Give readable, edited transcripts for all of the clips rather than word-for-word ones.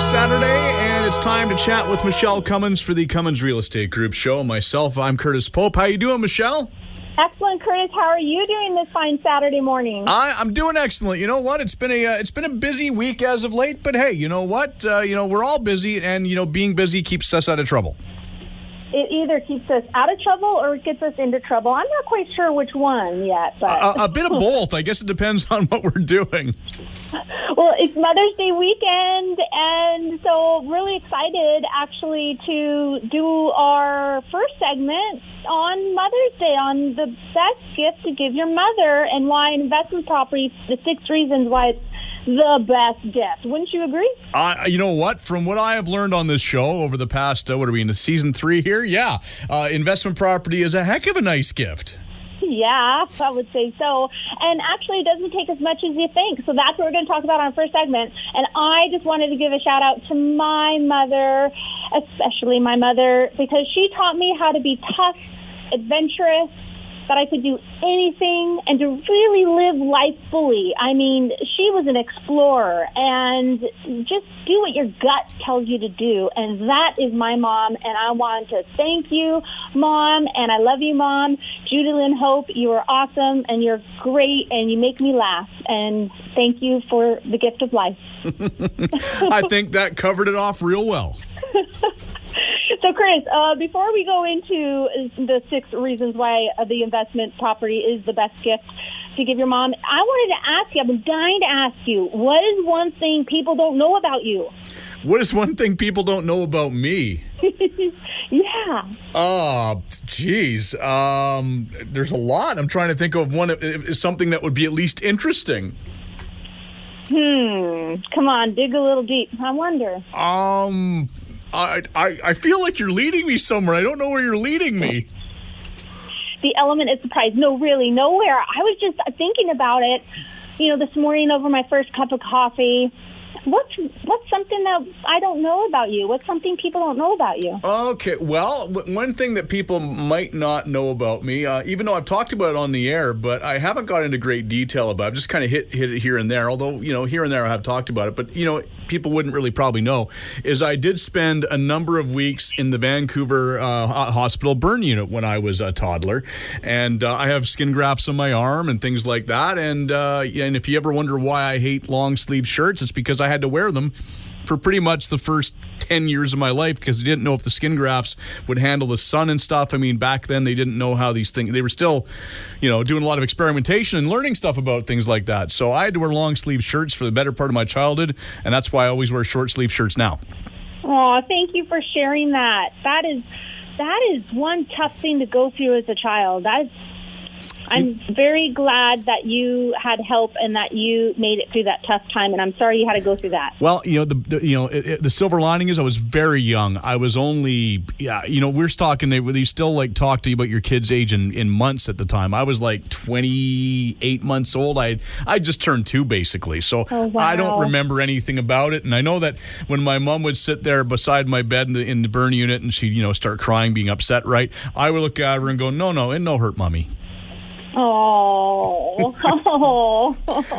Saturday, and it's time to chat with Michele Cummins for the Cummins Real Estate Group show. Myself, I'm Curtis Pope. How you doing, Michele? Excellent, Curtis. How are you doing this fine Saturday morning? I'm doing excellent. You know what? It's been a busy week as of late, but hey, you know what? We're all busy, and being busy keeps us out of trouble. It either keeps us out of trouble or it gets us into trouble. I'm not quite sure which one yet, but a bit of both. I guess it depends on what we're doing. Well, it's Mother's Day weekend, and so really excited actually to do our first segment on Mother's Day on the best gift to give your mother and why an investment property, the 6 reasons why it's the best gift. Wouldn't you agree? You know what? From what I have learned on this show over the past, what are we, into season 3 here? Yeah. Investment property is a heck of a nice gift. Yeah, I would say so. And actually, it doesn't take as much as you think. So that's what we're going to talk about on our first segment. And I just wanted to give a shout out to my mother, especially my mother, because she taught me how to be tough, adventurous, that I could do anything and to really live life fully. I mean, she was an explorer, and just do what your gut tells you to do. And that is my mom, and I want to thank you, Mom, and I love you, Mom. Judy Lynn Hope, you are awesome, and you're great, and you make me laugh. And thank you for the gift of life. I think that covered it off real well. So, Chris, before we go into the 6 reasons why the investment property is the best gift to give your mom, I wanted to ask you, I've been dying to ask you, what is one thing people don't know about you? What is one thing people don't know about me? Yeah. Oh, geez. There's a lot. I'm trying to think of something that would be at least interesting. Come on, dig a little deep. I wonder. I feel like you're leading me somewhere. I don't know where you're leading me. The element of surprise. No, really, nowhere. I was just thinking about it, this morning over my first cup of coffee. What's something that I don't know about you? What's something people don't know about you? Okay, well, one thing that people might not know about me, even though I've talked about it on the air, but I haven't got into great detail about it. I've just kind of hit it here and there, although, here and there I have talked about it. But, people wouldn't really probably know, is I did spend a number of weeks in the Vancouver hospital burn unit when I was a toddler. And I have skin grafts on my arm and things like that. And if you ever wonder why I hate long sleeve shirts, it's because I had to wear them for pretty much the first 10 years of my life because they didn't know if the skin grafts would handle the sun and stuff. I mean, back then they didn't know how these things, they were still, doing a lot of experimentation and learning stuff about things like that. So I had to wear long sleeve shirts for the better part of my childhood, and that's why I always wear short sleeve shirts now. Oh, thank you for sharing that. That is one tough thing to go through as a child. I'm very glad that you had help and that you made it through that tough time, and I'm sorry you had to go through that. Well, the silver lining is I was very young. I was only, we're talking, they still talk to you about your kid's age in months at the time. I was 28 months old. I just turned 2 basically, so wow. I don't remember anything about it. And I know that when my mom would sit there beside my bed in the burn unit and she'd start crying, being upset, right? I would look at her and go, no, it no hurt, Mommy. Oh.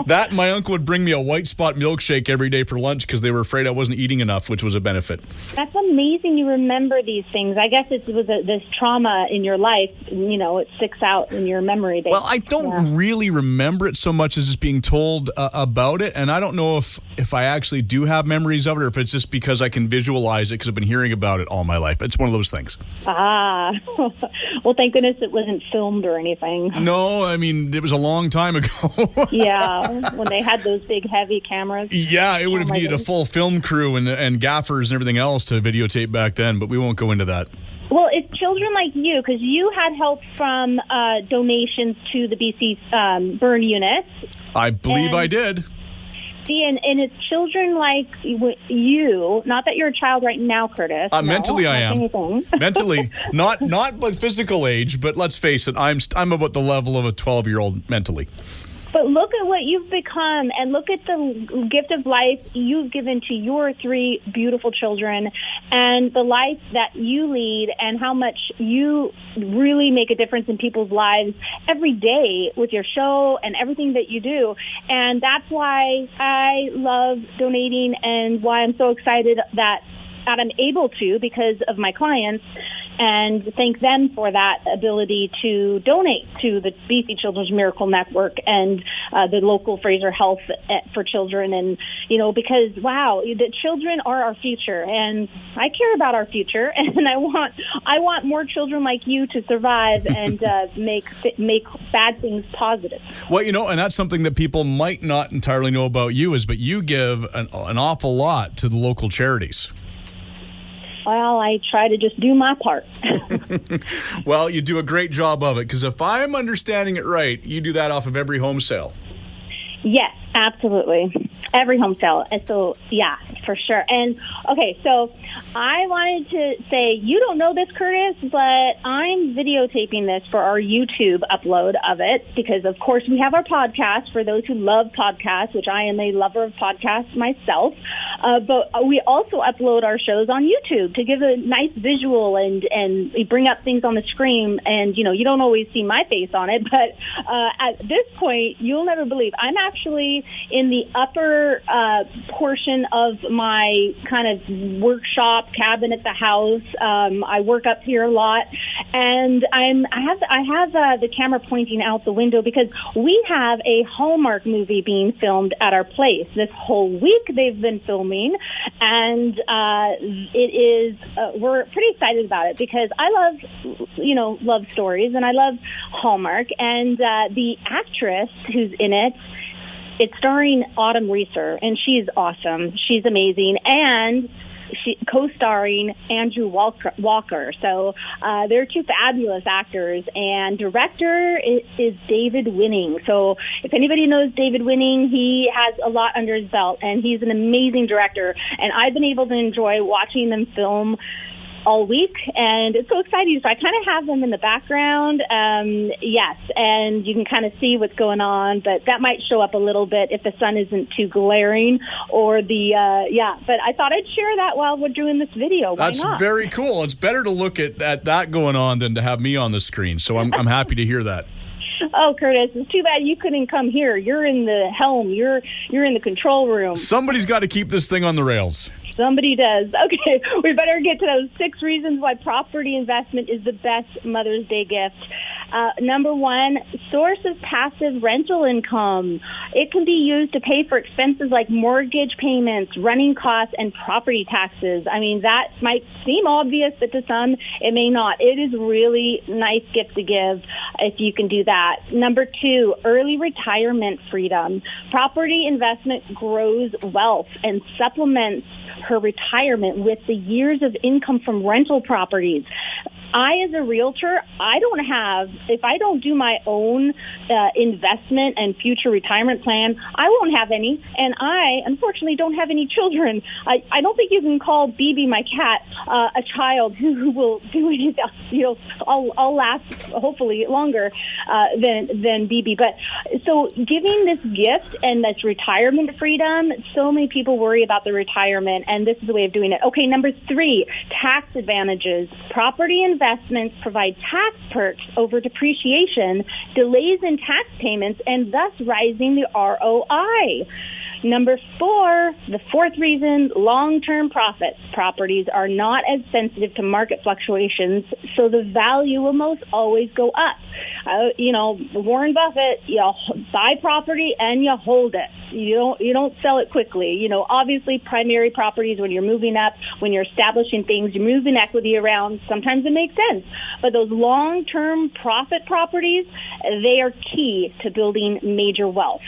That, my uncle would bring me a white spot milkshake every day for lunch because they were afraid I wasn't eating enough, which was a benefit. That's amazing you remember these things. I guess it was this trauma in your life, it sticks out in your memory base. Well, I don't really remember it so much as just being told about it, and I don't know if I actually do have memories of it or if it's just because I can visualize it because I've been hearing about it all my life. It's one of those things. Ah. Well, thank goodness it wasn't filmed or anything. No, I mean, it was a long time ago. Yeah, when they had those big, heavy cameras. Yeah, it would have needed a full film crew and gaffers and everything else to videotape back then, but we won't go into that. Well, it's children like you, because you had help from donations to the BC burn units. I believe I did. See, and it's children like you, not that you're a child right now, Curtis. Mentally, I am. Mentally, not by physical age, but let's face it, I'm about the level of a 12-year-old mentally. But look at what you've become, and look at the gift of life you've given to your 3 beautiful children, and the life that you lead, and how much you really make a difference in people's lives every day with your show and everything that you do. And that's why I love donating, and why I'm so excited that I'm able to, because of my clients, and thank them for that ability to donate to the BC Children's Miracle Network and the local Fraser Health for Children. And, because, wow, the children are our future, and I care about our future, and I want more children like you to survive and make bad things positive. Well, and that's something that people might not entirely know about you but you give an awful lot to the local charities. Well, I try to just do my part. Well, you do a great job of it, because if I'm understanding it right, you do that off of every home sale. Yes, absolutely. Every home sale. And so, yeah, for sure. And, okay, so I wanted to say, you don't know this, Curtis, but I'm videotaping this for our YouTube upload of it, because, of course, we have our podcast for those who love podcasts, which I am a lover of podcasts myself. But we also upload our shows on YouTube to give a nice visual, and we bring up things on the screen. And, you don't always see my face on it, but at this point, you'll never believe, I'm actually in the upper portion of my kind of workshop cabin at the house. I work up here a lot, and I have the camera pointing out the window, because we have a Hallmark movie being filmed at our place. This whole week they've been filming, and it is we're pretty excited about it, because I love love stories, and I love Hallmark, and the actress who's in it's starring Autumn Reeser, and she's awesome. She's amazing. And she co-starring Andrew Walker. So they're 2 fabulous actors, and director is David Winning. So if anybody knows David Winning, he has a lot under his belt, and he's an amazing director. And I've been able to enjoy watching them film all week, and it's so exciting. So I kind of have them in the background, yes, and you can kind of see what's going on, but that might show up a little bit if the sun isn't too glaring, or but I thought I'd share that while we're doing this video. Why That's not? Very cool. It's better to look at that going on than to have me on the screen, so I'm happy to hear that. Oh, Curtis, it's too bad you couldn't come here. You're in the helm. You're in the control room. Somebody's got to keep this thing on the rails. Somebody does. Okay, we better get to those 6 reasons why property investment is the best Mother's Day gift. Number 1, source of passive rental income. It can be used to pay for expenses like mortgage payments, running costs, and property taxes. I mean, that might seem obvious, but to some, it may not. It is really nice gift to give if you can do that. Number 2, early retirement freedom. Property investment grows wealth and supplements her retirement with the years of income from rental properties. I, as a realtor, if I don't do my own investment and future retirement plan, I won't have any. And I, unfortunately, don't have any children. I don't think you can call BB, my cat, a child who will do anything. I'll last, hopefully, longer than BB. But so giving this gift and this retirement freedom, so many people worry about the retirement, and this is the way of doing it. Okay, number 3, tax advantages. Property investments provide tax perks over depreciation, delays in tax payments, and thus rising the ROI. Number 4, the 4th reason, long-term profits. Properties are not as sensitive to market fluctuations, so the value will most always go up. Warren Buffett, you buy property and you hold it. You don't sell it quickly. Obviously primary properties, when you're moving up, when you're establishing things, you're moving equity around, sometimes it makes sense. But those long-term profit properties, they are key to building major wealth.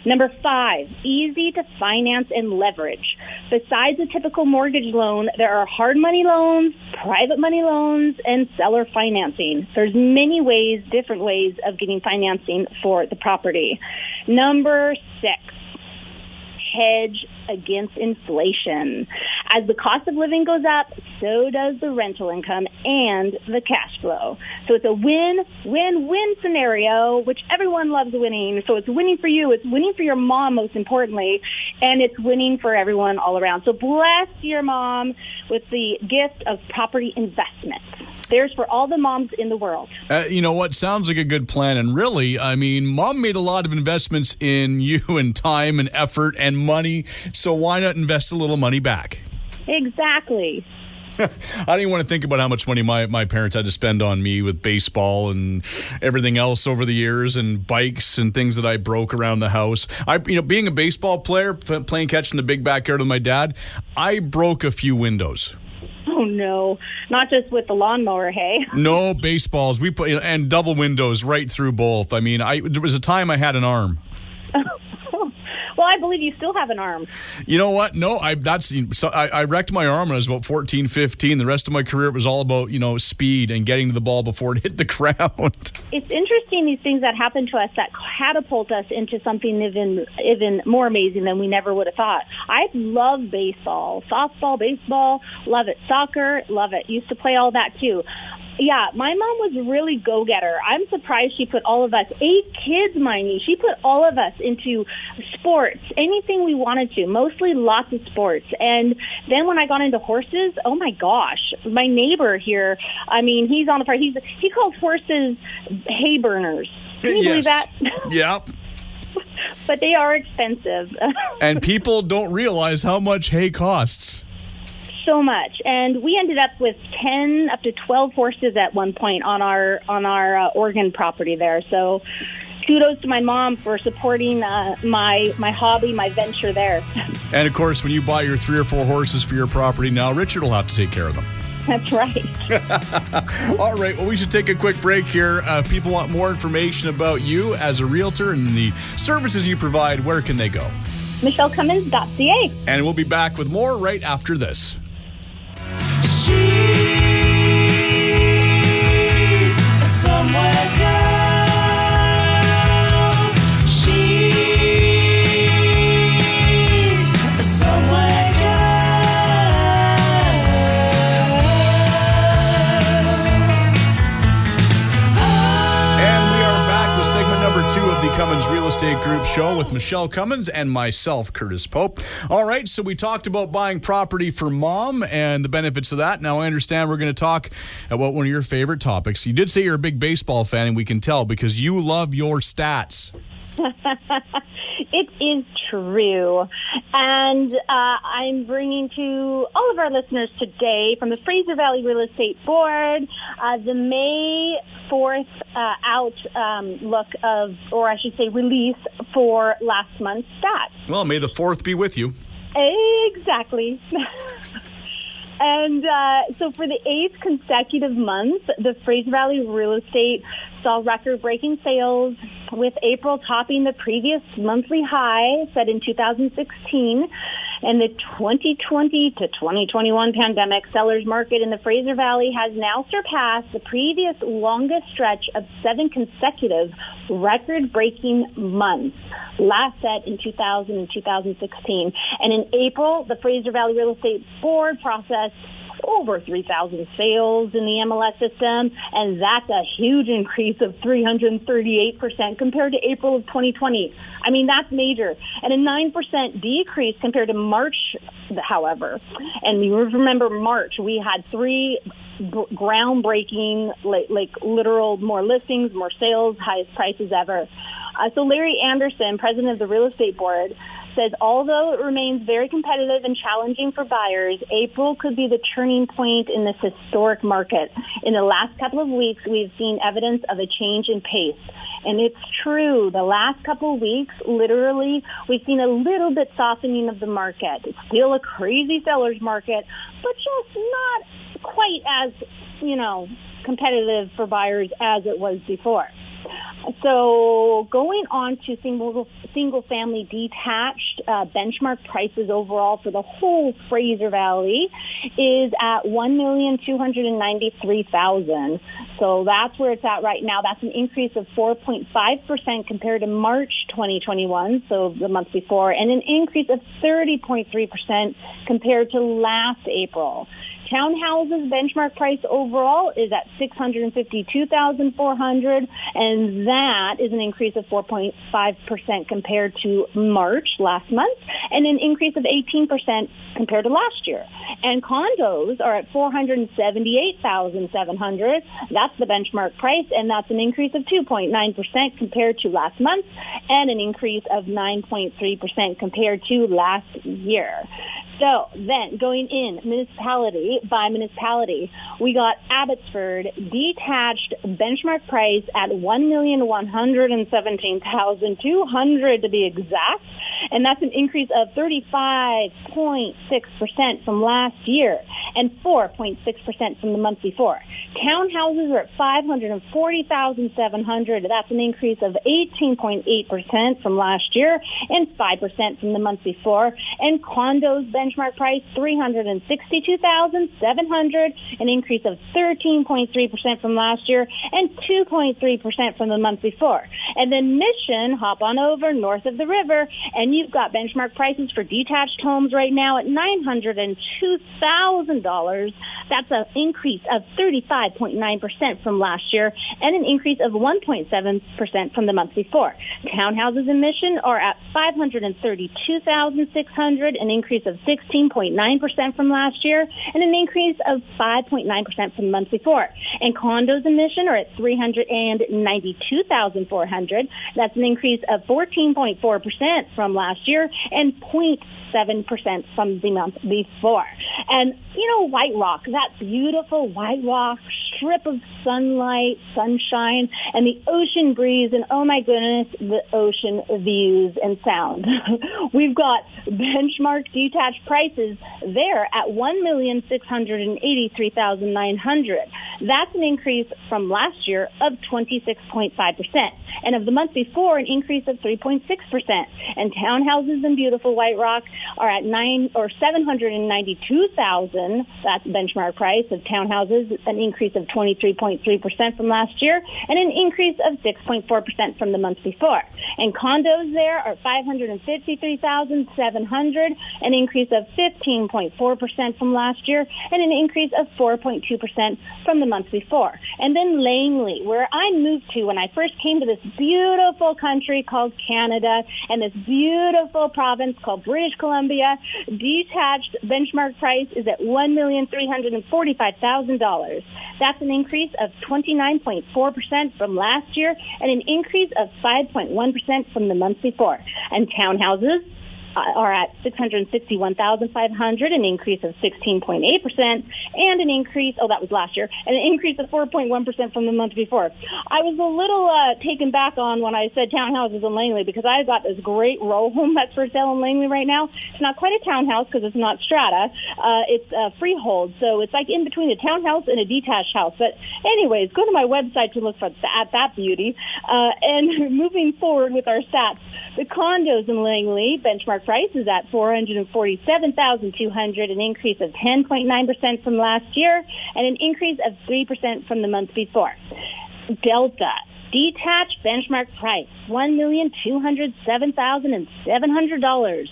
Number 5, easy to finance and leverage. Besides a typical mortgage loan, there are hard money loans, private money loans, and seller financing. There's many ways, different ways of getting financing for the property. Number 6, hedge against inflation. As the cost of living goes up, so does the rental income and the cash flow. So it's a win-win-win scenario, which everyone loves winning. So it's winning for you, it's winning for your mom most importantly, and it's winning for everyone all around. So bless your mom with the gift of property investment. There's for all the moms in the world. You know what? Sounds like a good plan. And really, I mean, Mom made a lot of investments in you and time and effort and money. So why not invest a little money back? Exactly. I don't even want to think about how much money my parents had to spend on me with baseball and everything else over the years, and bikes and things that I broke around the house. Being a baseball player, playing catch in the big backyard with my dad, I broke a few windows. Oh no, not just with the lawnmower, hey? No, baseballs. We put and double windows right through both. I mean, there was a time I had an arm. Well, I believe you still have an arm. You know what? No, I wrecked my arm when I was about 14, 15. The rest of my career, it was all about, speed and getting to the ball before it hit the ground. It's interesting, these things that happen to us that catapult us into something even more amazing than we never would have thought. I love baseball, softball, baseball, love it. Soccer, love it. Used to play all that too. Yeah, my mom was really go-getter. I'm surprised she put all of us, 8 kids, mind you, she put all of us into sports, anything we wanted to, mostly lots of sports. And then when I got into horses, oh my gosh, my neighbor here, I mean, he's on the farm. He calls horses hay burners. Can you believe that? Yep. But they are expensive. And people don't realize how much hay costs. So much, and we ended up with 10 up to 12 horses at one point on our Oregon property there. So kudos to my mom for supporting my hobby, my venture there. And of course, when you buy your 3 or 4 horses for your property now, Richard will have to take care of them. That's right. All right. Well, we should take a quick break here. If people want more information about you as a realtor and the services you provide, where can they go? MichelleCummins.ca. And we'll be back with more right after this. She's a somewhere girl. She's a somewhere girl. And we are back with segment number 2 of the Cummins Real Estate Group show with Michele Cummins and myself, Curtis Pope. All right, so we talked about buying property for mom and the benefits of that. Now I understand we're going to talk about one of your favorite topics. You did say you're a big baseball fan, and we can tell because you love your stats. It is true. And I'm bringing to all of our listeners today from the Fraser Valley Real Estate Board the May 4th outlook of, or I should say release for last month's stats. Well, may the 4th be with you. Exactly. And so for the 8th consecutive month, the Fraser Valley Real Estate saw record-breaking sales, with April topping the previous monthly high set in 2016. And the 2020 to 2021 pandemic sellers market in the Fraser Valley has now surpassed the previous longest stretch of 7 consecutive record-breaking months, last set in 2000 and 2016. And in April, the Fraser Valley Real Estate Board processed over 3,000 sales in the MLS system, and that's a huge increase of 338% compared to April of 2020. I mean, that's major. And a 9% decrease compared to March, however. And you remember March, we had 3 groundbreaking, like literal more listings, more sales, highest prices ever. So Larry Anderson, president of the Real Estate Board, says although it remains very competitive and challenging for buyers, April could be the turning point in this historic market. In the last couple of weeks, we've seen evidence of a change in pace. And it's true. The last couple of weeks, literally, we've seen a little bit softening of the market. It's still a crazy seller's market, but just not quite as, competitive for buyers as it was before. So going on to single family detached, benchmark prices overall for the whole Fraser Valley is at $1,293,000. So that's where it's at right now. That's an increase of 4.5% compared to March 2021, so the month before, and an increase of 30.3% compared to last April. Townhouses benchmark price overall is at $652,400, and that is an increase of 4.5% compared to March last month, and an increase of 18% compared to last year. And condos are at $478,700. That's the benchmark price, and that's an increase of 2.9% compared to last month, and an increase of 9.3% compared to last year. So then going in municipality by municipality, we got Abbotsford detached benchmark price at $1,117,200 to be exact. And that's an increase of 35.6% from last year and 4.6% from the month before. Townhouses are at $540,700. That's an increase of 18.8% from last year and 5% from the month before. And condos benchmark price $362,700, an increase of 13.3% from last year and 2.3% from the month before. And then Mission, hop on over north of the river, and you've got benchmark prices for detached homes right now at $902,000. That's an increase of 35.9% from last year and an increase of 1.7% from the month before. Townhouses in Mission are at $532,600, an increase of 16.9% from last year and an increase of 5.9% from the month before. And condos in Mission are at $392,400. That's an increase of 14.4% from last year and 0.7% from the month before. And, White Rock, that beautiful White Rock strip of sunlight, sunshine, and the ocean breeze, and oh my goodness, the ocean views and sound. We've got benchmark detached prices there at $1,683,900. That's an increase from last year of 26.5%, and of the month before, an increase of 3.6%. And townhouses in beautiful White Rock are at $792,000. That's benchmark price of townhouses, an increase of 23.3% from last year, and an increase of 6.4% from the month before. And condos there are $553,700, an increase of 15.4% from last year, and an increase of 4.2% from the month before. And then Langley, where I moved to when I first came to this beautiful country called Canada, and this beautiful province called British Columbia, detached benchmark price is at $1,345,000. That's an increase of 29.4% from last year and an increase of 5.1% from the month before. And townhouses are at $661,500, an increase of 16.8%, and an increase, that was last year, and an increase of 4.1% from the month before. I was a little taken back on when I said townhouses in Langley because I've got this great row home that's for sale in Langley right now. It's not quite a townhouse because it's not strata. It's freehold, so it's like in between a townhouse and a detached house. But anyways, go to my website to look at that beauty. And moving forward with our stats, the condos in Langley benchmark price is at $447,200, an increase of 10.9% from last year, and an increase of 3% from the month before. Delta detached benchmark price $1,207,700.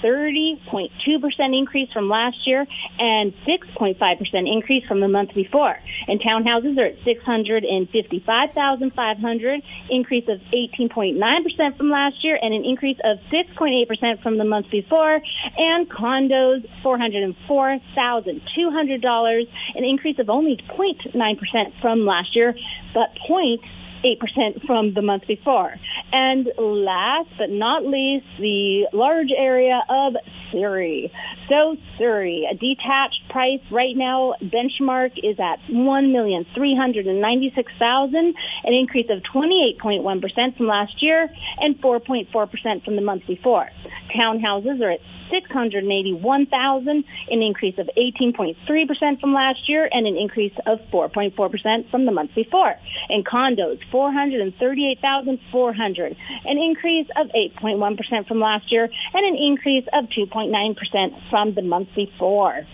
30.2% increase from last year and 6.5% increase from the month before. And townhouses are at $655,500, increase of 18.9% from last year and an increase of 6.8% from the month before. And condos, $404,200, an increase of only 0.9% from last year, but 0.8% from the month before. And last but not least, the large area of Surrey. So Surrey, a detached price right now, benchmark is at $1,396,000, an increase of 28.1% from last year and 4.4% from the month before. Townhouses are at $681,000, an increase of 18.3% from last year and an increase of 4.4% from the month before. And condos, $438,400, an increase of 8.1% from last year, and an increase of 2.9% from the month before.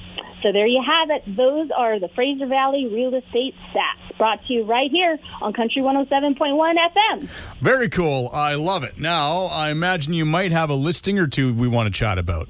So there you have it. Those are the Fraser Valley real estate stats, brought to you right here on Country 107.1 FM. Very cool. I love it. Now, I imagine you might have a listing or two we want to chat about.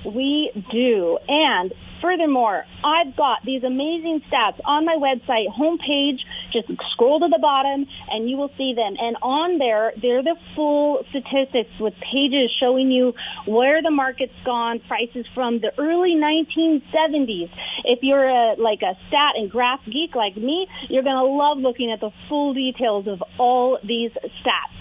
We do. And furthermore, I've got these amazing stats on my website homepage. Just scroll to the bottom and you will see them. And on there, they're the full statistics with pages showing you where the market's gone, prices from the early 1970s. If you're a stat and graph geek like me, you're going to love looking at the full details of all these stats.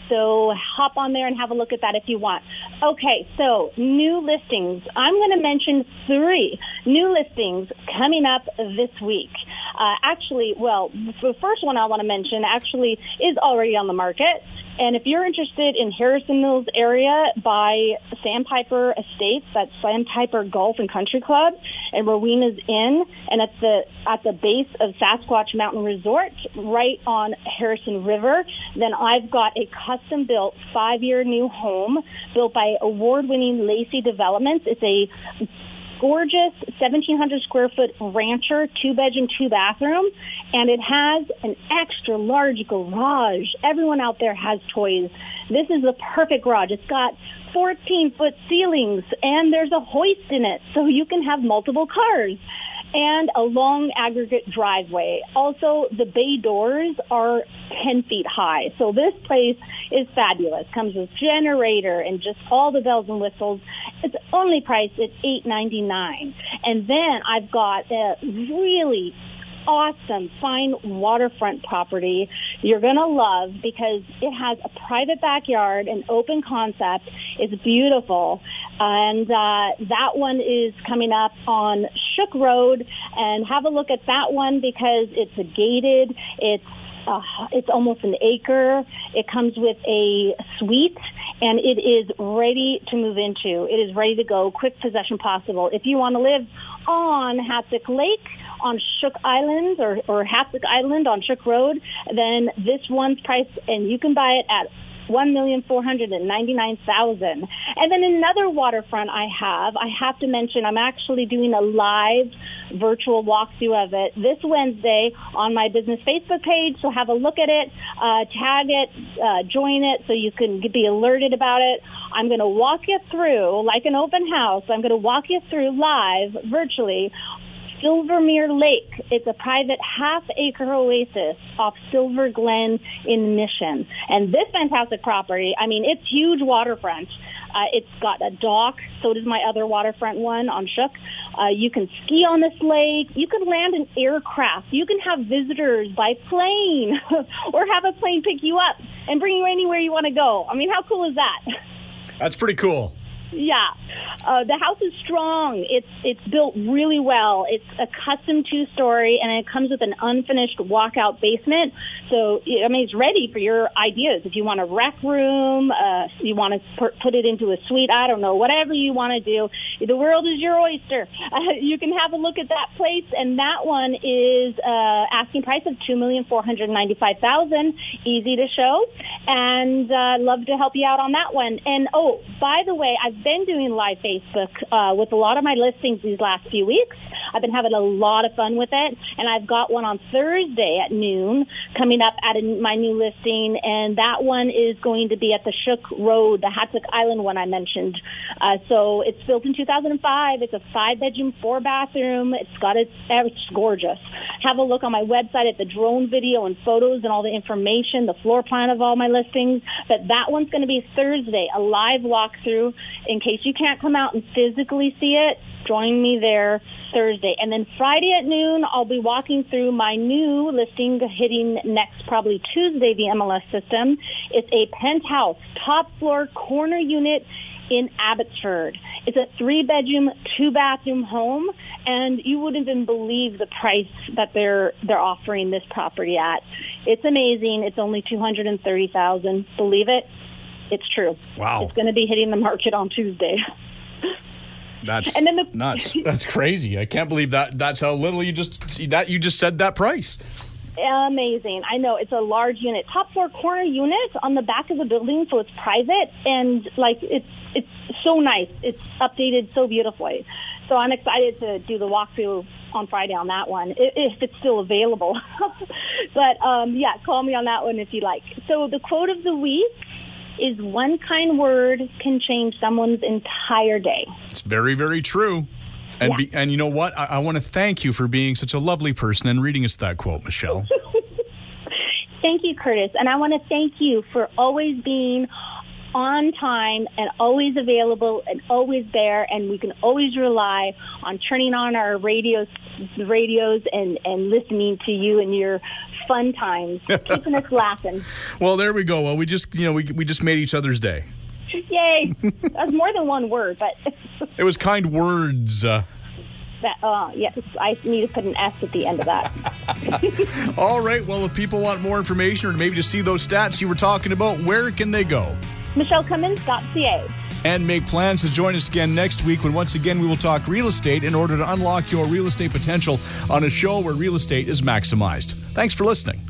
So hop on there and have a look at that if you want. Okay, so new listings. I'm going to mention 3 new listings coming up this week. The first one I want to mention actually is already on the market. And if you're interested in Harrison Mills area by Sandpiper Estates, that's Sandpiper Golf and Country Club, and Rowena's Inn, and at the base of Sasquatch Mountain Resort, right on Harrison River, then I've got a custom-built 5-year new home built by award-winning Lacey Developments. It's a gorgeous 1,700 square foot rancher, 2-bedroom, 2-bathroom, and it has an extra large garage. Everyone out there has toys. This is the perfect garage. It's got 14-foot ceilings, and there's a hoist in it, so you can have multiple cars, and a long aggregate driveway. Also, the bay doors are 10 feet high, so this place is fabulous. Comes with generator and just all the bells and whistles. It's only priced at $899. And then I've got a really awesome, fine waterfront property you're going to love because it has a private backyard, an open concept. It's beautiful. And that one is coming up on Shook Road. And have a look at that one because it's a gated. It's almost an acre. It comes with a suite, and it is ready to move into. It is ready to go, quick possession possible. If you want to live on Hatzick Lake, on Shook Island, or Hatzick Island on Shook Road, then this one's priced, and you can buy it at $1,499,000. And then another waterfront I have to mention, I'm actually doing a live virtual walkthrough of it this Wednesday on my business Facebook page. So have a look at it, tag it, join it so you can be alerted about it. I'm going to walk you through, like an open house, I'm going to walk you through live virtually Silvermere Lake. It's a private half-acre oasis off Silver Glen in Mission. And this fantastic property, I mean, it's huge waterfront. It's got a dock. So does my other waterfront one on Shook. You can ski on this lake. You can land an aircraft. You can have visitors by plane or have a plane pick you up and bring you anywhere you want to go. I mean, how cool is that? That's pretty cool. Yeah. The house is strong. It's built really well. It's a custom 2-story, and it comes with an unfinished walkout basement. So, I mean, it's ready for your ideas. If you want a rec room, you want to put it into a suite, I don't know, whatever you want to do. The world is your oyster. You can have a look at that place, and that one is asking price of $2,495,000. Easy to show, and love to help you out on that one. And, oh, by the way, I've been doing live Facebook with a lot of my listings these last few weeks. I've been having a lot of fun with it, and I've got one on Thursday at noon coming up at my new listing, and that one is going to be at the Shook Road, the Hatzick Island one I mentioned. So it's built in 2005. It's a 5-bedroom, 4-bathroom. It's gorgeous. Have a look on my website at the drone video and photos and all the information, the floor plan of all my listings. But that one's going to be Thursday, a live walkthrough. In case you can't come out and physically see it, join me there Thursday. And then Friday at noon, I'll be walking through my new listing hitting next probably Tuesday, the MLS system. It's a penthouse, top floor, corner unit in Abbotsford. It's a 3-bedroom, 2-bathroom home, and you wouldn't even believe the price that they're offering this property at. It's amazing. It's only $230,000. Believe it? It's true. Wow. It's going to be hitting the market on Tuesday. That's and then nuts. That's crazy. I can't believe that's how little you just said that price. Amazing. I know it's a large unit, top floor corner unit on the back of the building, so it's private and like it's so nice. It's updated so beautifully. So I'm excited to do the walkthrough on Friday on that one, if it's still available. But yeah, call me on that one if you like. So the quote of the week is one kind word can change someone's entire day. It's very, very true. And and you know what? I want to thank you for being such a lovely person and reading us that quote, Michele. Thank you, Curtis. And I want to thank you for always being on time and always available and always there. And we can always rely on turning on our radios and listening to you and your fun times, keeping us laughing. Well, there we go. Well, we just made each other's day. Yay. That's more than one word, but... It was kind words. Yes, I need to put an S at the end of that. All right. Well, if people want more information or maybe to see those stats you were talking about, where can they go? MichelleCummins.ca. And make plans to join us again next week when once again we will talk real estate in order to unlock your real estate potential on a show where real estate is maximized. Thanks for listening.